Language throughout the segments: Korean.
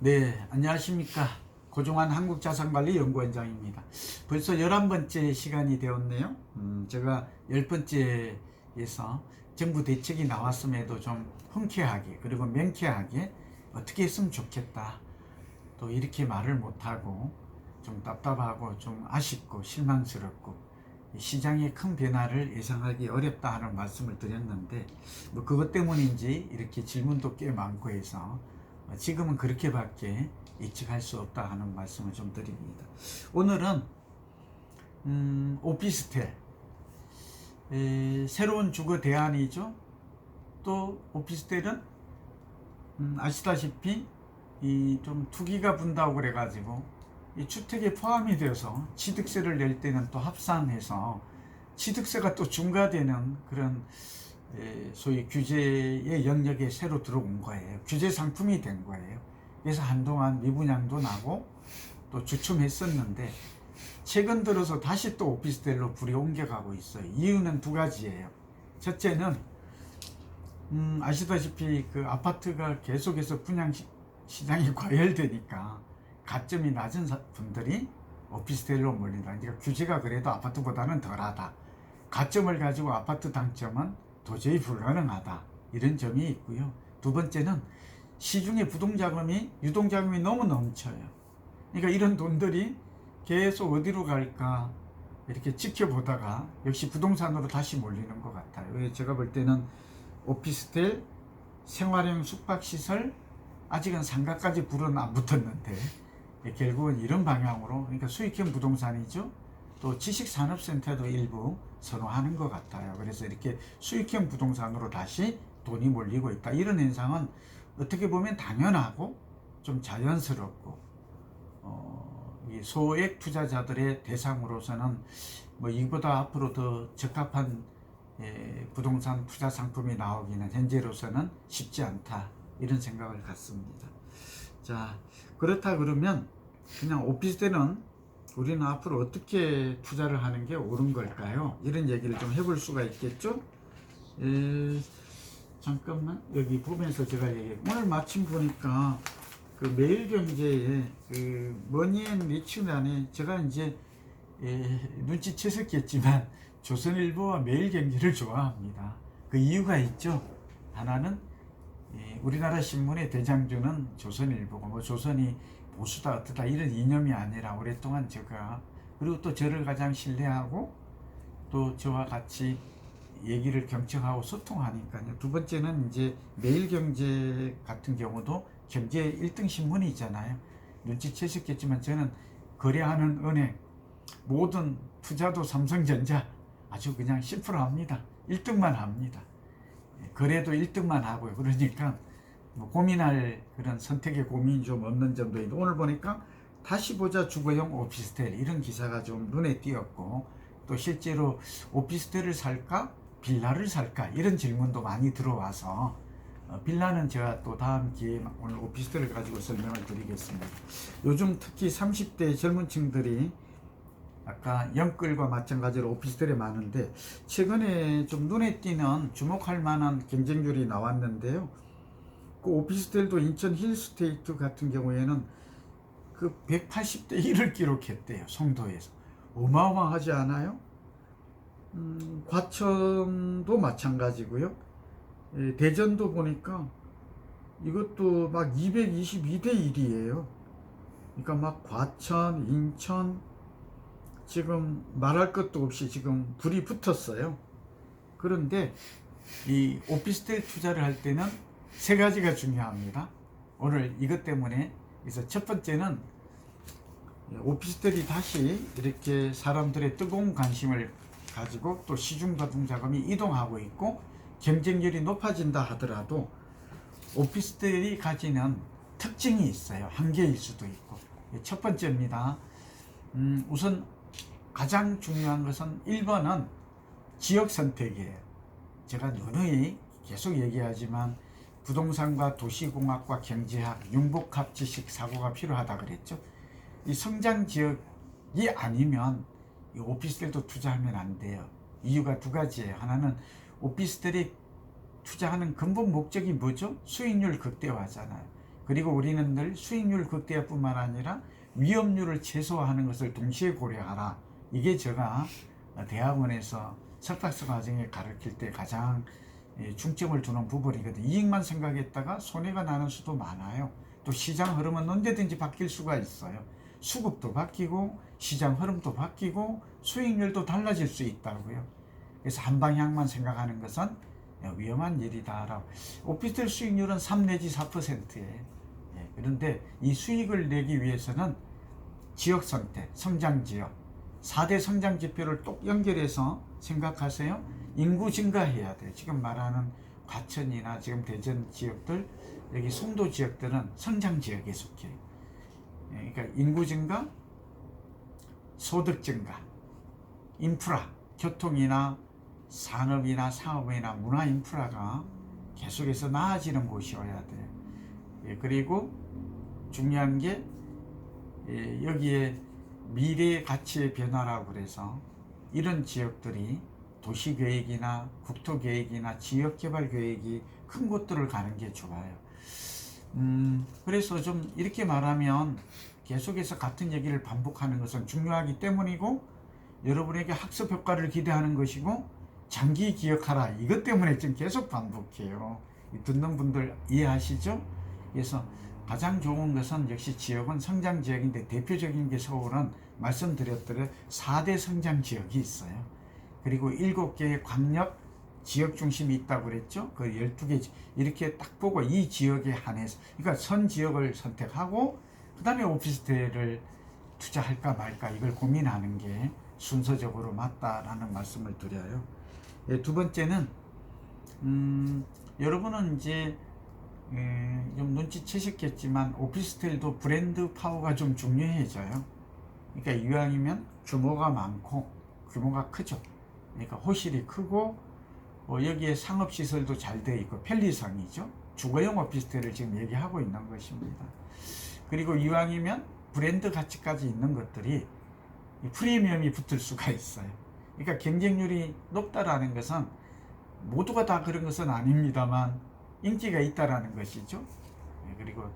네, 안녕하십니까. 고종환 한국자산관리연구원장입니다. 벌써 11번째 시간이 되었네요. 제가 10번째에서 정부 대책이 나왔음에도 좀 흔쾌하게 그리고 명쾌하게 어떻게 했으면 좋겠다. 또 이렇게 말을 못하고 좀 답답하고 좀 아쉽고 실망스럽고 시장의 큰 변화를 예상하기 어렵다 하는 말씀을 드렸는데 뭐 그것 때문인지 이렇게 질문도 꽤 많고 해서 지금은 그렇게밖에 예측할 수 없다 하는 말씀을 좀 드립니다. 오늘은 오피스텔 새로운 주거 대안이죠. 또 오피스텔은 아시다시피 이 좀 투기가 분다고 그래가지고 이 주택에 포함이 되어서 취득세를 낼 때는 또 합산해서 취득세가 또 중과되는 그런 소위 규제의 영역에 새로 들어온 거예요. 규제 상품이 된 거예요. 그래서 한동안 미분양도 나고 또 주춤했었는데 최근 들어서 다시 또 오피스텔로 불이 옮겨가고 있어요. 이유는 두 가지예요. 첫째는 아시다시피 그 아파트가 계속해서 분양 시장이 과열되니까 가점이 낮은 분들이 오피스텔로 몰린다. 그러니까 규제가 그래도 아파트보다는 덜하다. 가점을 가지고 아파트 당첨은 도저히 불가능하다. 이런 점이 있고요. 두 번째는 시중에 유동자금이 너무 넘쳐요. 그러니까 이런 돈들이 계속 어디로 갈까 이렇게 지켜보다가 역시 부동산으로 다시 몰리는 것 같아요. 제가 볼 때는 오피스텔, 생활형 숙박시설, 아직은 상가까지 불은 안 붙었는데 결국은 이런 방향으로, 그러니까 수익형 부동산이죠. 또 지식산업센터도 일부 선호하는 것 같아요. 그래서 이렇게 수익형 부동산으로 다시 돈이 몰리고 있다. 이런 현상은 어떻게 보면 당연하고 좀 자연스럽고 이 소액 투자자들의 대상으로서는 뭐 이보다 앞으로 더 적합한 부동산 투자 상품이 나오기는 현재로서는 쉽지 않다. 이런 생각을 갖습니다. 자, 그렇다 그러면 그냥 오피스텔은 우리는 앞으로 어떻게 투자를 하는 게 옳은 걸까요? 이런 얘기를 좀 해볼 수가 있겠죠? 잠깐만 여기 보면서 제가 오늘 마침 보니까 그 매일경제에 그 머니앤 리츠란에 제가 이제 눈치채셨겠지만 조선일보와 매일경제를 좋아합니다. 그 이유가 있죠. 하나는 우리나라 신문의 대장주는 조선일보고 뭐 조선이 보수다 어떠다 이런 이념이 아니라 오랫동안 제가, 그리고 또 저를 가장 신뢰하고 또 저와 같이 얘기를 경청하고 소통하니까요. 두 번째는 이제 매일경제 같은 경우도 경제 1등 신문이잖아요. 눈치채셨겠지만 저는 거래하는 은행, 모든 투자도 삼성전자 아주 그냥 10% 합니다. 1등만 합니다. 거래도 1등만 하고요. 그러니까 뭐 고민할 그런 선택의 고민이 좀 없는 정도인데, 오늘 보니까 다시 보자 주거용 오피스텔 이런 기사가 좀 눈에 띄었고, 또 실제로 오피스텔을 살까 빌라를 살까 이런 질문도 많이 들어와서 빌라는 제가 또 다음 기회에 오늘 오피스텔을 가지고 설명을 드리겠습니다. 요즘 특히 30대 젊은 층들이 아까 영끌과 마찬가지로 오피스텔에 많은데, 최근에 좀 눈에 띄는 주목할 만한 경쟁률이 나왔는데요. 그 오피스텔도 인천 힐스테이트 같은 경우에는 그 180대 1을 기록했대요. 송도에서. 어마어마하지 않아요? 과천도 마찬가지고요. 대전도 보니까 이것도 막 222대 1이에요. 그러니까 막 과천, 인천 지금 말할 것도 없이 지금 불이 붙었어요. 그런데 이 오피스텔 투자를 할 때는 세 가지가 중요합니다. 오늘 이것 때문에, 그래서 첫 번째는 오피스텔이 다시 이렇게 사람들의 뜨거운 관심을 가지고 또 시중노동 자금이 이동하고 있고 경쟁률이 높아진다 하더라도 오피스텔이 가지는 특징이 있어요. 한계일 수도 있고. 첫 번째입니다. 우선 가장 중요한 것은 1번은 지역 선택이에요. 제가 누누이 계속 얘기하지만 부동산과 도시공학과 경제학, 융복합 지식 사고가 필요하다 그랬죠. 이 성장 지역이 아니면 이 오피스텔도 투자하면 안 돼요. 이유가 두 가지예요. 하나는 오피스텔이 투자하는 근본 목적이 뭐죠? 수익률 극대화잖아요. 그리고 우리는 늘 수익률 극대화뿐만 아니라 위험률을 최소화하는 것을 동시에 고려하라. 이게 제가 대학원에서 석박사 과정에 가르칠 때 가장 중점을 두는 부분이거든요. 이익만 생각했다가 손해가 나는 수도 많아요. 또 시장 흐름은 언제든지 바뀔 수가 있어요. 수급도 바뀌고 시장 흐름도 바뀌고 수익률도 달라질 수 있다고요. 그래서 한 방향만 생각하는 것은 위험한 일이다라고. 오피스텔 수익률은 3 내지 4%예요. 그런데 이 수익을 내기 위해서는 지역 선택, 성장 지역, 4대 성장 지표를 똑 연결해서 생각하세요. 인구 증가해야 돼요. 지금 말하는 과천이나 지금 대전 지역들, 여기 송도 지역들은 성장 지역에 속해요. 그러니까 인구 증가, 소득 증가, 인프라, 교통이나 산업이나 상업이나 문화 인프라가 계속해서 나아지는 곳이어야 돼요. 그리고 중요한 게 여기에 미래 가치의 변화라고 그래서 이런 지역들이 도시계획이나 국토계획이나 지역개발계획이 큰 곳들을 가는 게 좋아요. 그래서 좀 이렇게 말하면 계속해서 같은 얘기를 반복하는 것은 중요하기 때문이고, 여러분에게 학습 효과를 기대하는 것이고, 장기 기억하라, 이것 때문에 지금 계속 반복해요. 듣는 분들 이해하시죠? 그래서 가장 좋은 것은 역시 지역은 성장 지역인데, 대표적인 게 서울은 말씀드렸듯이 4대 성장 지역이 있어요. 그리고 7개의 광역 지역 중심이 있다고 그랬죠. 그 12개 이렇게 딱 보고 이 지역에 한해서, 그러니까 선 지역을 선택하고 그 다음에 오피스텔을 투자할까 말까 이걸 고민하는 게 순서적으로 맞다라는 말씀을 드려요. 두 번째는 여러분은 이제 좀 눈치채셨겠지만 오피스텔도 브랜드 파워가 좀 중요해져요. 그러니까 이왕이면 규모가 많고 규모가 크죠. 그러니까 호실이 크고 여기에 상업시설도 잘 되어 있고 편리성이죠. 주거용 오피스텔을 지금 얘기하고 있는 것입니다. 그리고 이왕이면 브랜드 가치까지 있는 것들이 프리미엄이 붙을 수가 있어요. 그러니까 경쟁률이 높다라는 것은 모두가 다 그런 것은 아닙니다만 인기가 있다라는 것이죠. 그리고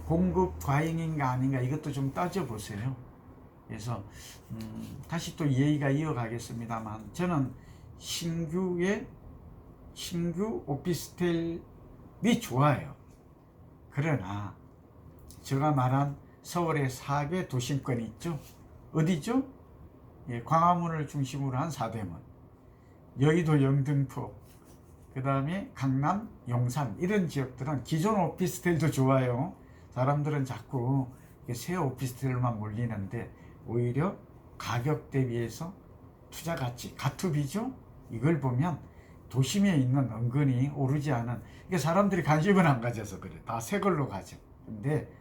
공급 과잉인가 아닌가 이것도 좀 따져보세요. 그래서 다시 또 예의가 이어가겠습니다만, 저는 신규 오피스텔이 좋아요. 그러나 제가 말한 서울의 4개 도심권이 있죠. 어디죠? 광화문을 중심으로 한 사대문, 여의도 영등포, 그 다음에 강남, 용산, 이런 지역들은 기존 오피스텔도 좋아요. 사람들은 자꾸 새 오피스텔만 몰리는데 오히려 가격 대비해서 투자 가치, 가투비죠? 이걸 보면 도심에 있는 은근히 오르지 않은, 이게 사람들이 관심을 안 가져서 그래. 다 새 걸로 가죠. 근데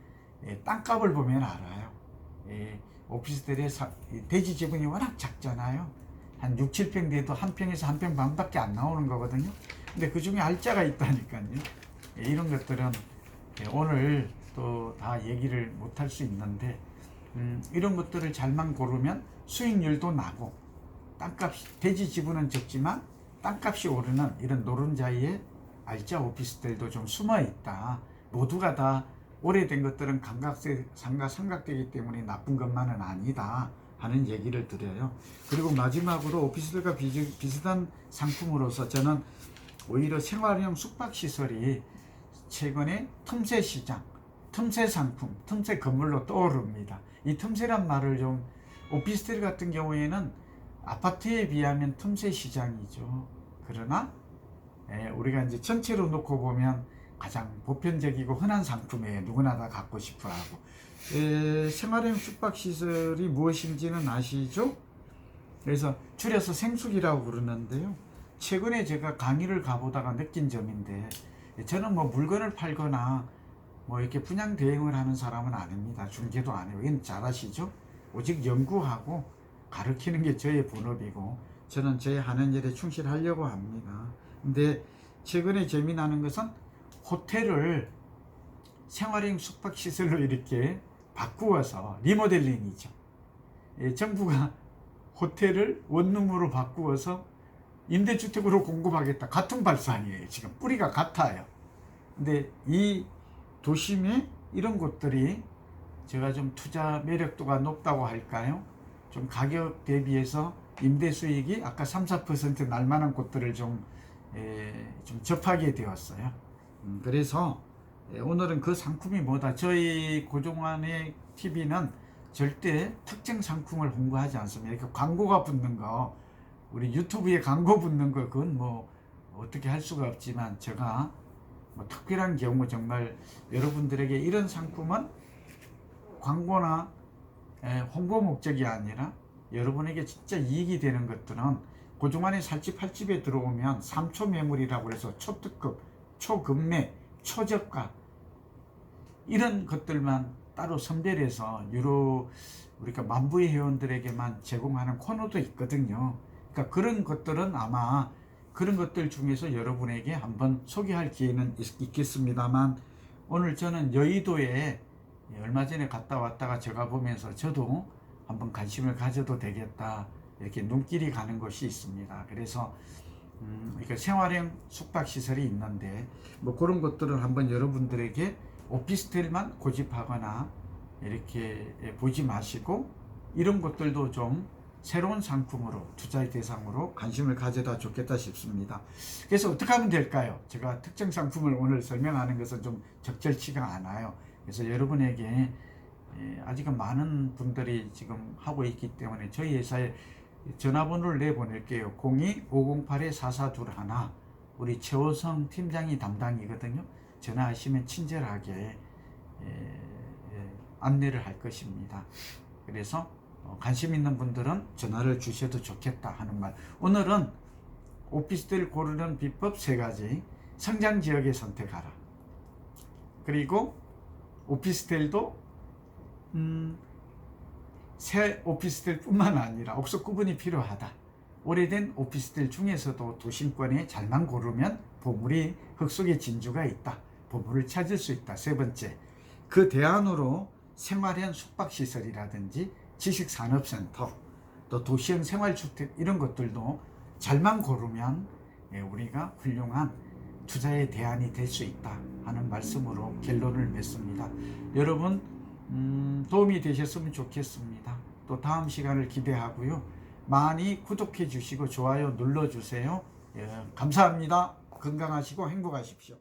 땅값을 보면 알아요. 오피스텔의 대지 지분이 워낙 작잖아요. 한 6, 7평 돼도 한 평에서 한 평 반밖에 안 나오는 거거든요. 근데 그 중에 알짜가 있다니까요. 이런 것들은 오늘 또 다 얘기를 못할 수 있는데, 이런 것들을 잘만 고르면 수익률도 나고, 땅값, 대지 지분은 적지만 땅값이 오르는 이런 노른자리에 알짜 오피스텔도 좀 숨어 있다. 모두가 다 오래된 것들은 감각세 삼각되기 때문에 나쁜 것만은 아니다 하는 얘기를 드려요. 그리고 마지막으로 오피스텔과 비슷한 상품으로서 저는 오히려 생활형 숙박시설이 최근에 틈새 시장, 틈새 상품, 틈새 건물로 떠오릅니다. 이 틈새란 말을 좀, 오피스텔 같은 경우에는 아파트에 비하면 틈새 시장이죠. 그러나 우리가 이제 전체로 놓고 보면 가장 보편적이고 흔한 상품이에요. 누구나 다 갖고 싶어 하고. 생활형 숙박시설이 무엇인지는 아시죠? 그래서 줄여서 생숙이라고 그러는데요. 최근에 제가 강의를 가보다가 느낀 점인데, 저는 뭐 물건을 팔거나 뭐 이렇게 분양 대행을 하는 사람은 아닙니다. 중개도 안 해요. 이건 잘 아시죠? 오직 연구하고 가르치는 게 저의 본업이고, 저는 저의 하는 일에 충실하려고 합니다. 근데 최근에 재미나는 것은 호텔을 생활형 숙박시설로 이렇게 바꾸어서 리모델링이죠. 정부가 호텔을 원룸으로 바꾸어서 임대주택으로 공급하겠다. 같은 발상이에요. 지금 뿌리가 같아요. 근데 이 도심에 이런 곳들이 제가 좀 투자 매력도가 높다고 할까요? 좀 가격 대비해서 임대 수익이 아까 3, 4% 날만한 곳들을 좀 접하게 되었어요. 그래서 오늘은 그 상품이 뭐다. 저희 고종환의 TV는 절대 특정 상품을 홍보하지 않습니다. 이렇게 광고가 붙는 거, 우리 유튜브에 광고 붙는 거, 그건 뭐 어떻게 할 수가 없지만, 제가 뭐 특별한 경우 정말 여러분들에게 이런 상품은 광고나 홍보 목적이 아니라 여러분에게 진짜 이익이 되는 것들은 고종환의 살집 팔집에 들어오면 3초 매물이라고 해서 초특급, 초급매, 초저가 이런 것들만 따로 선별해서 유로 우리가 만부의 회원들에게만 제공하는 코너도 있거든요. 그러니까 그런 것들은 아마 그런 것들 중에서 여러분에게 한번 소개할 기회는 있겠습니다만, 오늘 저는 여의도에 얼마 전에 갔다 왔다가 제가 보면서 저도 한번 관심을 가져도 되겠다, 이렇게 눈길이 가는 곳이 있습니다. 그래서 그러니까 생활형 숙박시설이 있는데, 뭐 그런 것들을 한번 여러분들에게 오피스텔만 고집하거나 이렇게 보지 마시고, 이런 것들도 좀 새로운 상품으로, 투자의 대상으로 관심을 가져다 좋겠다 싶습니다. 그래서 어떻게 하면 될까요? 제가 특정 상품을 오늘 설명하는 것은 좀 적절치가 않아요. 그래서 여러분에게 아직은 많은 분들이 지금 하고 있기 때문에 저희 회사에 전화번호를 내보낼게요. 02-508-4421. 우리 최호성 팀장이 담당이거든요. 전화하시면 친절하게 안내를 할 것입니다. 그래서 관심 있는 분들은 전화를 주셔도 좋겠다 하는 말. 오늘은 오피스텔 고르는 비법 3가지. 성장 지역에 선택하라. 그리고 오피스텔도 새 오피스텔 뿐만 아니라 옥석 구분이 필요하다. 오래된 오피스텔 중에서도 도심권에 잘만 고르면 보물이 흙속에 진주가 있다. 보물을 찾을 수 있다. 3번째, 그 대안으로 생활형 숙박시설이라든지 지식산업센터, 또 도시형 생활주택, 이런 것들도 잘만 고르면 우리가 훌륭한 투자의 대안이 될 수 있다 하는 말씀으로 결론을 맺습니다. 여러분 도움이 되셨으면 좋겠습니다. 또 다음 시간을 기대하고요. 많이 구독해 주시고 좋아요 눌러 주세요. 감사합니다. 건강하시고 행복하십시오.